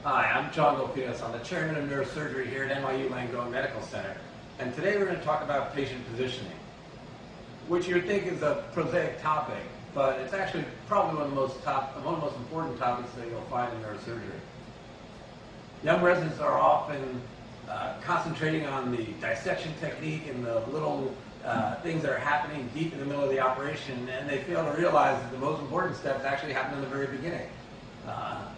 Hi, I'm John Lopinas. I'm the chairman of neurosurgery here at NYU Langone Medical Center. And today we're going to talk about patient positioning, which you would think is a prosaic topic, but it's actually probably one of the most important topics that you'll find in neurosurgery. Young residents are often concentrating on the dissection technique and the little things that are happening deep in the middle of the operation, and they fail to realize that the most important steps actually happen in the very beginning.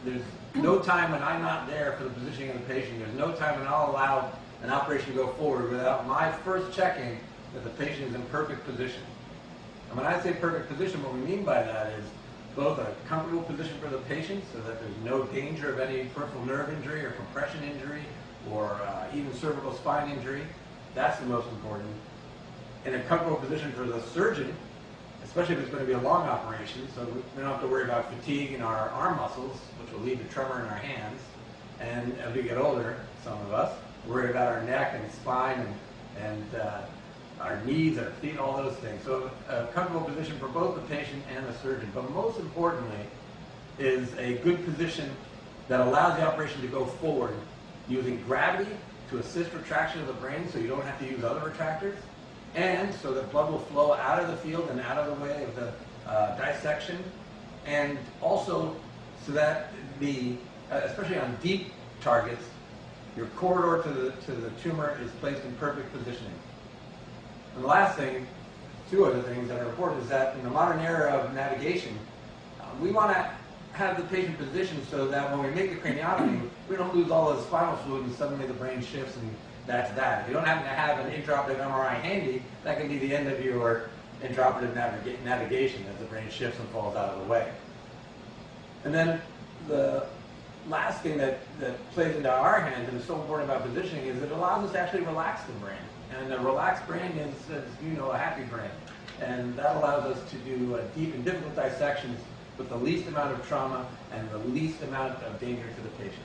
There's no time when I'm not there for the positioning of the patient. There's no time when I'll allow an operation to go forward without my first checking that the patient is in perfect position. And when I say perfect position, what we mean by that is both a comfortable position for the patient so that there's no danger of any peripheral nerve injury or compression injury or even cervical spine injury. That's the most important. And a comfortable position for the surgeon, especially if it's going to be a long operation, so we don't have to worry about fatigue in our arm muscles, which will lead to tremor in our hands. And as we get older, some of us, worry about our neck and spine and our knees, our feet, all those things. So a comfortable position for both the patient and the surgeon. But most importantly is a good position that allows the operation to go forward using gravity to assist retraction of the brain so you don't have to use other retractors, and so that blood will flow out of the field and out of the way of the dissection, and also so that especially on deep targets, your corridor to the tumor is placed in perfect positioning. And the last thing, two other things that are important, is that in the modern era of navigation, we want to have the patient positioned so that when we make the craniotomy, we don't lose all the spinal fluid and suddenly the brain shifts and that's that. If you don't happen to have an intraoperative MRI handy, that can be the end of your intraoperative navigation as the brain shifts and falls out of the way. And then the last thing that plays into our hands and is so important about positioning is it allows us to actually relax the brain. And a relaxed brain is, as you know, a happy brain. And that allows us to do deep and difficult dissections with the least amount of trauma and the least amount of danger to the patient.